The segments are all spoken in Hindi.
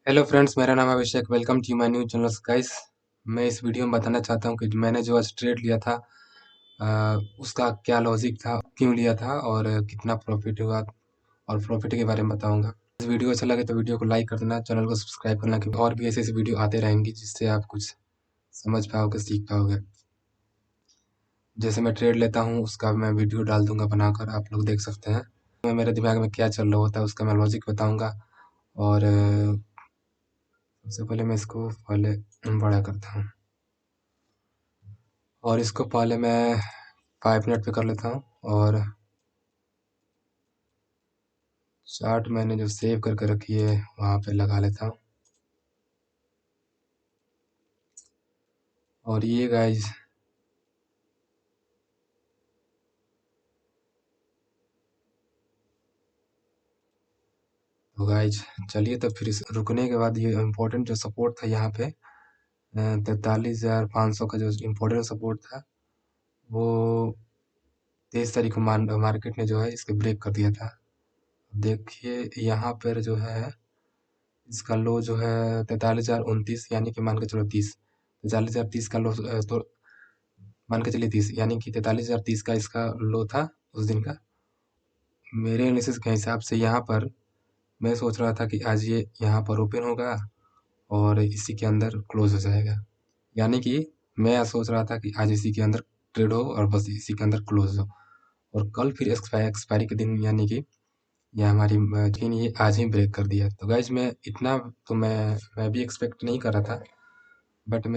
हेलो फ्रेंड्स, मेरा नाम Abhishek. Welcome to my new channel guys. मैं इस वीडियो में बताना चाहता हूं कि मैंने जो आज ट्रेड लिया था उसका क्या लॉजिक था, क्यों लिया था और कितना प्रॉफिट हुआ और प्रॉफिट के बारे में बताऊंगा। इस वीडियो अच्छा लगे तो वीडियो को लाइक कर देना, चैनल को सब्सक्राइब करना, क्योंकि और भी ऐसे ऐसे वीडियो आते रहेंगे जिससे आप कुछ समझ पाओगे, सीख पाओगे। जैसे मैं ट्रेड लेता हूँ उसका मैं वीडियो डाल दूंगा बनाकर, आप लोग देख सकते हैं। मैं मेरे दिमाग में क्या चल रहा होता है उसका मैं लॉजिक बताऊंगा। और सबसे पहले मैं इसको पहले बड़ा करता हूँ और इसको पहले मैं 5 मिनट पे कर लेता हूँ। और चार्ट मैंने जो सेव करके रखी है वहाँ पे लगा लेता हूँ। और ये गाइज तो गाइज चलिए, तो फिर इस रुकने के बाद ये इम्पोर्टेंट जो सपोर्ट था यहाँ पे 43,500 का जो इम्पोर्टेंट सपोर्ट था वो 23 तारीख को मार्केट ने जो है इसके ब्रेक कर दिया था। देखिए यहाँ पर जो है इसका लो जो है 43,029, यानी कि मान के चलो 43,030 का लो, तो मान के चलिए 30, यानी कि 43,030 का इसका लो था उस दिन का। मेरे एनालिसिस के हिसाब से यहाँ पर मैं सोच रहा था कि आज ये यहाँ पर ओपन होगा और इसी के अंदर क्लोज हो जाएगा। यानी कि मैं सोच रहा था कि आज इसी के अंदर ट्रेड हो और बस इसी के अंदर क्लोज हो, और कल फिर एक्सपायरी के दिन, यानी कि ये हमारी लेकिन ये आज ही ब्रेक कर दिया। तो गाइज मैं इतना तो मैं भी एक्सपेक्ट नहीं कर रहा था, बट तो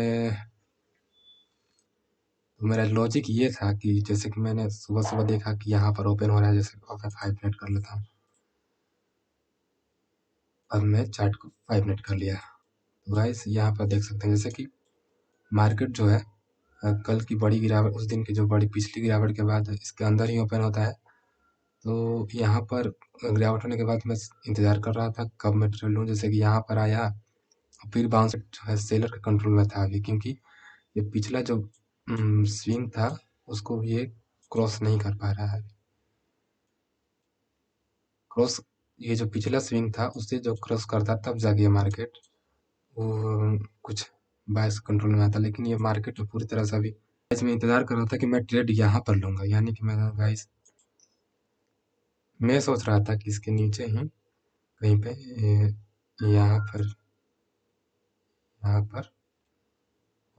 मेरा लॉजिक ये था कि जैसे कि मैंने सुबह सुबह देखा कि यहाँ पर ओपन हो रहा है, जैसे अब मैं 5 मिनट कर लेता हूँ। अब मैं चार्ट को 5 मिनट कर लिया। तो गाइस यहाँ पर देख सकते हैं जैसे कि मार्केट जो है कल की बड़ी गिरावट, उस दिन की जो बड़ी पिछली गिरावट के बाद इसके अंदर ही ओपन होता है। तो यहाँ पर गिरावट होने के बाद मैं इंतज़ार कर रहा था कब मैं ट्रेड लूँ। जैसे कि यहाँ पर आया और फिर बाउंस जो है सेलर के कंट्रोल में था अभी, क्योंकि ये पिछला जो स्विंग था उसको ये क्रॉस नहीं कर पा रहा है। क्रॉस, ये जो पिछला स्विंग था उससे जो क्रॉस करता तब जाके ये मार्केट वो कुछ बायर्स कंट्रोल में आता, लेकिन ये मार्केट पूरी तरह से अभी गाइस मैं इंतजार कर रहा था कि मैं ट्रेड यहाँ पर लूँगा। यानी कि गाइस मैं सोच रहा था कि इसके नीचे ही कहीं पे यहाँ पर यहाँ पर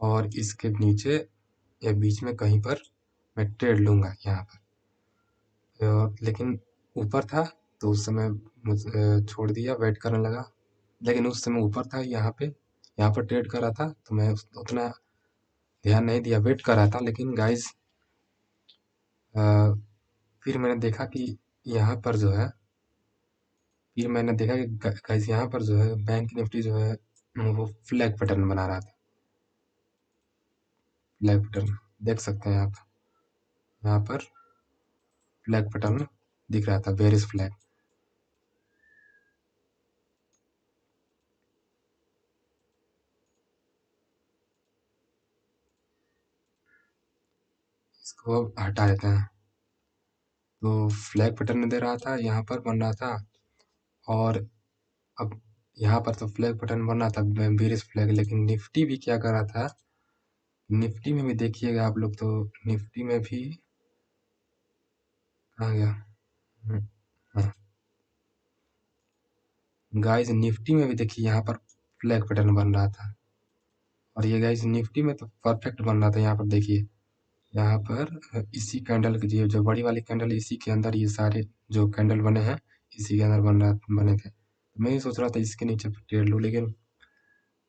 और इसके नीचे या बीच में कहीं पर मैं ट्रेड लूँगा यहाँ पर। और लेकिन ऊपर था तो उस समय छोड़ दिया, वेट करने लगा। लेकिन उस समय ऊपर था यहाँ पर ट्रेड कर रहा था, तो मैं उतना ध्यान नहीं दिया, वेट कर रहा था। लेकिन गाइस फिर मैंने देखा कि यहाँ पर जो है फिर मैंने देखा कि गाइस यहाँ पर जो है बैंक निफ्टी जो है वो फ्लैग पैटर्न बना रहा था। फ्लैग पैटर्न देख सकते हैं आप, यहाँ पर फ्लैग पैटर्न दिख रहा था, बेरिश फ्लैग। इसको अब हटा देते हैं। तो फ्लैग पैटर्न दे रहा था, यहाँ पर बन रहा था। और अब यहाँ पर तो फ्लैग पैटर्न बन रहा था, बेरिश फ्लैग। लेकिन निफ्टी भी क्या कर रहा था, निफ्टी में भी देखिएगा आप लोग, तो निफ्टी में भी कहाँ गया, हाँ गाइस निफ्टी में भी देखिए यहाँ पर फ्लैग पैटर्न बन रहा था। और ये गाइस निफ्टी में तो परफेक्ट बन रहा था। यहाँ पर देखिए, यहाँ पर इसी कैंडल की जो बड़ी वाली कैंडल, इसी के अंदर ये सारे जो कैंडल बने हैं इसी के अंदर बने थे। तो मैं ये सोच रहा था इसके नीचे ट्रेड लूँ, लेकिन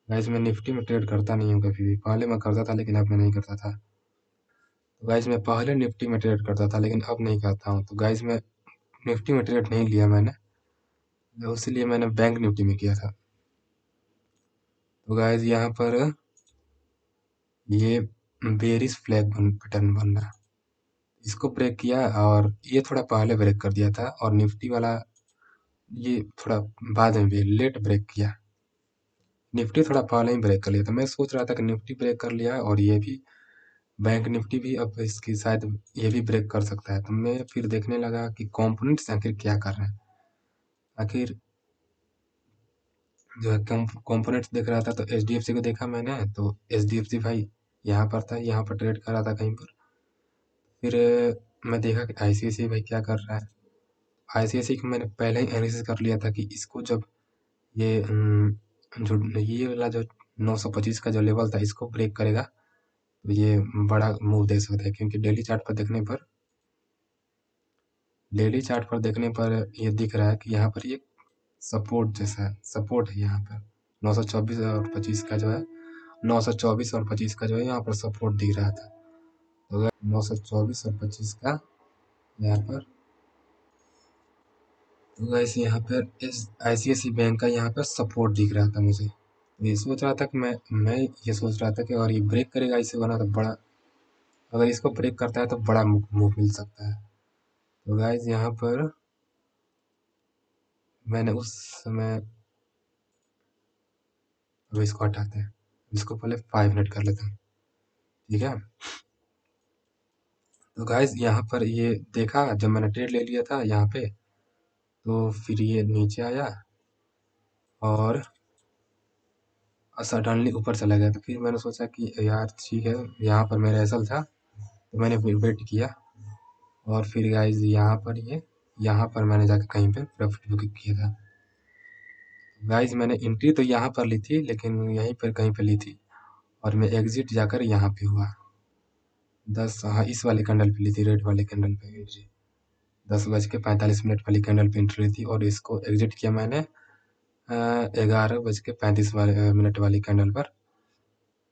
गाइस मैं निफ्टी में ट्रेड करता नहीं हूँ कभी भी। पहले मैं करता था लेकिन अब मैं नहीं करता था। तो गाइस मैं पहले निफ्टी में ट्रेड करता था लेकिन अब नहीं करता हूँ। तो गाइस मैं निफ्टी में ट्रेड नहीं लिया मैंने, तो इसलिए मैंने बैंक निफ्टी में किया था। तो गाइस यहाँ पर ये बेरिश फ्लैग पैटर्न बन रहा, इसको ब्रेक किया और ये थोड़ा पहले ब्रेक कर दिया था। और निफ्टी वाला ये थोड़ा बाद में भी लेट ब्रेक किया। निफ्टी थोड़ा पहले ही ब्रेक कर लिया था। मैं सोच रहा था कि निफ्टी ब्रेक कर लिया और ये भी बैंक निफ्टी भी अब इसकी शायद ये भी ब्रेक कर सकता है। तो मैं फिर देखने लगा कि कंपोनेंट्स आखिर क्या कर रहे हैं। आखिर जो है कंपोनेंट्स देख रहा था, तो एचडीएफसी को देखा मैंने, तो एचडीएफसी भाई यहाँ पर था, यहाँ पर ट्रेड कर रहा था कहीं पर। फिर मैं देखा कि आईसीआईसीआई भाई क्या कर रहा है। आईसीआईसीआई को मैंने पहले ही एनालिसिस कर लिया था कि इसको जब ये जो ये वाला जो 925 का जो लेवल था, इसको ब्रेक करेगा तो ये बड़ा मूव दे सकता है, क्योंकि डेली चार्ट पर देखने पर ये दिख रहा है कि यहाँ पर ये सपोर्ट जैसा है, सपोर्ट है यहाँ पर 924 और 25 का जो है, 924 और 25 का जो है यहाँ पर सपोर्ट दिख रहा था। तो अगर 924 और 25 का यहाँ पर, तो वैसे यहाँ पर इस आईसीआईसी बैंक का यहाँ पर सपोर्ट दिख रहा था मुझे। ये सोच रहा था कि मैं ये सोच रहा था कि अगर ये ब्रेक करेगा इसे बना तो बड़ा, अगर इसको ब्रेक करता है तो बड़ा मूव मिल सकता है। तो गाइज यहाँ पर मैंने उस समय, अब इसको हटाते हैं, इसको पहले 5 मिनट कर लेते हैं, ठीक है। तो गाइज यहाँ पर ये देखा, जब मैंने ट्रेड ले लिया था यहाँ पे, तो फिर ये नीचे आया और सडनली ऊपर चला गया। तो फिर मैंने सोचा कि यार ठीक है, यहाँ पर मेरा एसल था, तो मैंने फिर वेट किया और फिर गाइज यहाँ पर मैंने जाकर कहीं पे प्रॉफिट बुकिंग किया था। गाइज मैंने एंट्री तो यहाँ पर ली थी, लेकिन यहीं पर कहीं पे ली थी, और मैं एग्जिट जाकर यहाँ पे हुआ 10, हाँ इस वाले कैंडल पे ली थी, रेड वाले कैंडल पे एंट्री, 10:45 वाली कैंडल पे एंट्री ली थी, और इसको एग्जिट किया मैंने 11:35 मिनट वाली कैंडल पर।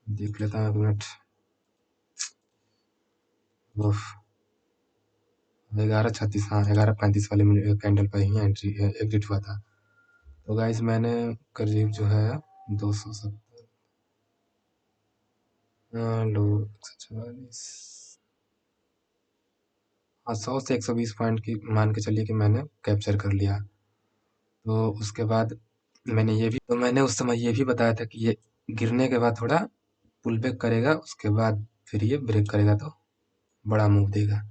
देख लेता हूँ 1 मिनट, 11:36, हाँ 11:35 वाले कैंडल पर ही एंट्री एग्जिट हुआ था। तो गाइज मैंने करीब जो है 270 लो 144, हाँ 100 से 120 पॉइंट की मान के चलिए कि मैंने कैप्चर कर लिया। तो उसके बाद मैंने उस समय ये भी बताया था कि ये गिरने के बाद थोड़ा पुल बैक करेगा, उसके बाद फिर ये ब्रेक करेगा तो बड़ा मूव देगा।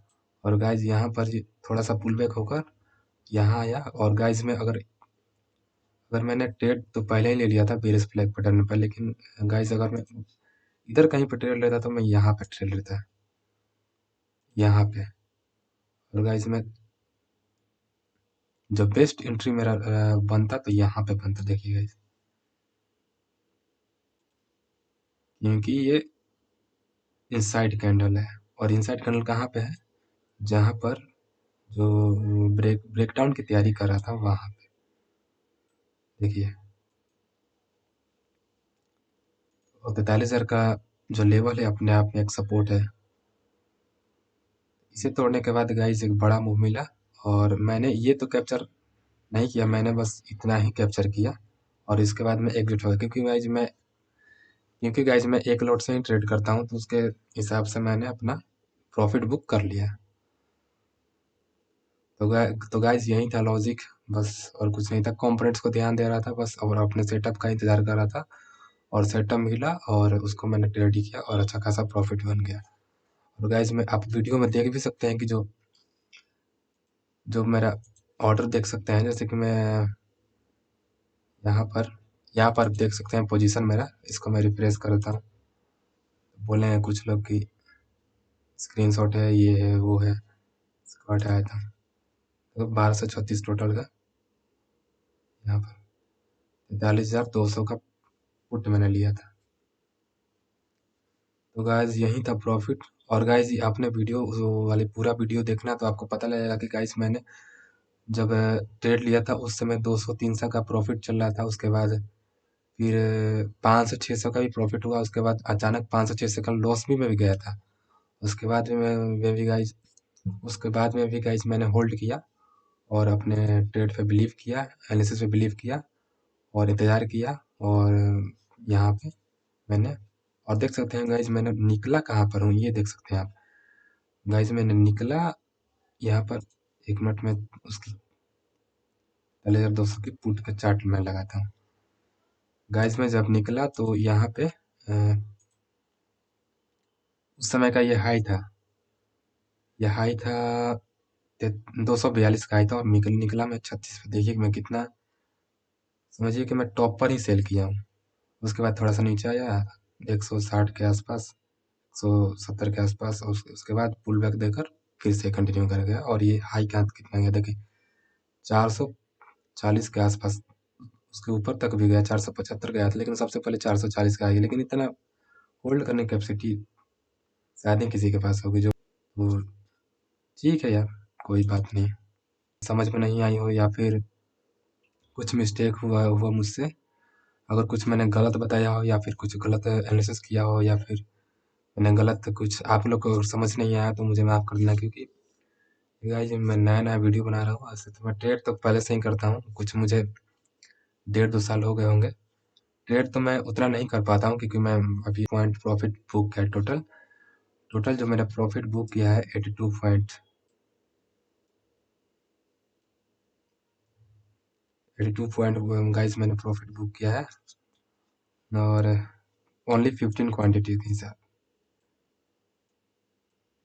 और गाइज यहाँ पर थोड़ा सा पुल बैक होकर यहाँ आया, और गाइज में अगर अगर मैंने ट्रेड तो पहले ही ले लिया था बेरिश फ्लैग पैटर्न पर, लेकिन गाइज अगर मैं इधर कहीं पर ट्रेड लेता तो मैं यहाँ पे ट्रेड लेता, यहाँ पे। और गाइज मैं जो बेस्ट एंट्री मेरा बनता तो यहाँ पे बनता, देखिए गाइज, क्योंकि ये इनसाइड कैंडल है, और इनसाइड कैंडल कहाँ पे है, जहाँ पर जो ब्रेकडाउन की तैयारी कर रहा था वहाँ पे, देखिए। और 43,000 का जो लेवल है अपने आप में एक सपोर्ट है, इसे तोड़ने के बाद गाइस एक बड़ा मूव मिला, और मैंने ये तो कैप्चर नहीं किया, मैंने बस इतना ही कैप्चर किया, और इसके बाद मैं एग्जिट हो गया, क्योंकि गाइस मैं एक लॉट से ही ट्रेड करता हूँ, तो उसके हिसाब से मैंने अपना प्रॉफिट बुक कर लिया। तो गाइस यही था लॉजिक, बस और कुछ नहीं था। कंपोनेंट्स को ध्यान दे रहा था बस, और अपने सेटअप का इंतजार कर रहा था, और सेटअप मिला और उसको मैंने ट्रेड किया, और अच्छा खासा प्रॉफिट बन गया। और गाइस में आप वीडियो में देख भी सकते हैं कि जो जो मेरा ऑर्डर देख सकते हैं, जैसे कि मैं यहाँ पर यहाँ पर देख सकते हैं पोजीशन मेरा, इसको मैं रिफ्रेश करता हूँ, बोले हैं कुछ लोग कि स्क्रीनशॉट है, ये है वो है, इसको हटाया था। तो 1236 टोटल का, यहाँ पर 43,200 का पुट मैंने लिया था। तो गाइज यही था प्रॉफिट। और गाइज आपने वीडियो वाली पूरा वीडियो देखना, तो आपको पता लगेगा कि गाइज मैंने जब ट्रेड लिया था उस समय 200-300 का प्रॉफिट चल रहा था, उसके बाद फिर 500-600 का भी प्रॉफिट हुआ, उसके बाद अचानक 500-600 का लॉस भी में भी गया था। उसके बाद में मैं भी गाइज उसके बाद में भी गाइज मैंने होल्ड किया, और अपने ट्रेड पे बिलीव किया, एनालिसिस पे बिलीव किया, और इंतज़ार किया, और यहाँ पे मैंने, और देख सकते हैं गाइज मैंने निकला कहाँ पर हूँ, ये देख सकते हैं आप गाइज, मैंने निकला यहाँ पर। 1 मिनट में उसकी 43,200 की पुट का चार्ट मैं लगाता हूँ। गाइज मैं जब निकला तो यहाँ पे उस समय का ये हाई था, ये हाई था 242 का हाई था, और निकला मैं 36 पे, देखिए मैं कितना समझिए कि मैं टॉप पर ही सेल किया हूँ। उसके बाद थोड़ा सा नीचे आया 160 के आसपास, 170 के आसपास, और उसके बाद पुल बैक देकर फिर से कंटिन्यू कर गया। और ये हाई का कितना गया देखिए 440 के आसपास, उसके ऊपर तक भी गया, 475 गया था, लेकिन सबसे पहले 440 का आ गया। लेकिन इतना होल्ड करने की कैपेसिटी शायद ही किसी के पास होगी जो। तो ठीक है यार, कोई बात नहीं। समझ में नहीं आई हो या फिर कुछ मिस्टेक हुआ मुझसे, अगर कुछ मैंने गलत बताया हो या फिर कुछ गलत एनालिसिस किया हो या फिर मैंने गलत कुछ आप लोग को अगर समझ नहीं आया तो मुझे माफ़ कर देना, क्योंकि गाइस मैं नया-नया वीडियो बना रहा हूँ। ऐसे तो मैं ट्रेड तो पहले से ही करता हूँ, कुछ मुझे 1.5-2 साल हो गए होंगे। ट्रेड तो मैं उतना नहीं कर पाता हूँ क्योंकि मैं अभी पॉइंट प्रॉफिट बुक किया है टोटल जो मैंने प्रॉफिट बुक किया है 82 पॉइंट, 82 पॉइंट गाइस मैंने प्रॉफिट बुक किया है, और ओनली 15 क्वांटिटी थी सर,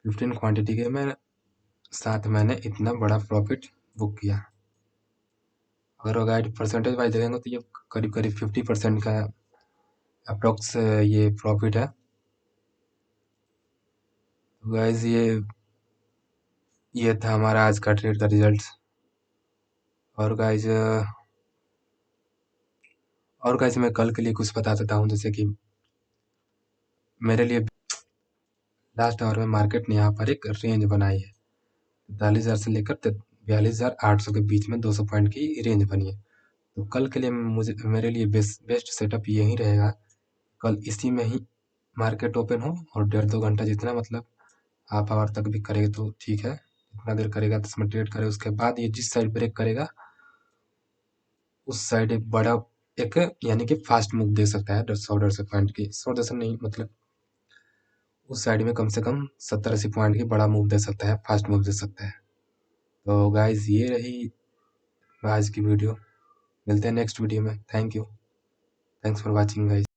15 क्वांटिटी के मैं साथ मैंने इतना बड़ा प्रॉफिट बुक किया। अगर गाइड परसेंटेज वाइज देखेंगे तो ये करीब 50% का अप्रोक्स ये प्रॉफिट है। तो गाइस ये था हमारा आज का ट्रेड का रिजल्ट। और गाइस मैं कल के लिए कुछ बता देता हूँ, जैसे कि मेरे लिए लास्ट आवर में मार्केट ने यहाँ पर एक रेंज बनाई है, 43,000 से लेकर 42,800 के बीच में 200 पॉइंट की रेंज बनी है। तो कल के लिए मेरे लिए बेस्ट सेटअप यही रहेगा, कल इसी में ही मार्केट ओपन हो और 1.5-2 घंटा जितना मतलब हाफ आवर तक भी करेगा तो ठीक है, जितना देर करेगा तो उसमें ट्रेड करे। उसके बाद ये जिस साइड ब्रेक करेगा उस साइड एक बड़ा एक यानी कि फास्ट मूव दे सकता है 100-150 पॉइंट की, 100 नहीं मतलब उस साइड में कम से कम 70-80 पॉइंट की बड़ा मूव दे सकता है, फास्ट मूव दे सकता है। तो गाइस ये रही आज की वीडियो, मिलते हैं नेक्स्ट वीडियो में। Thanks for watching guys.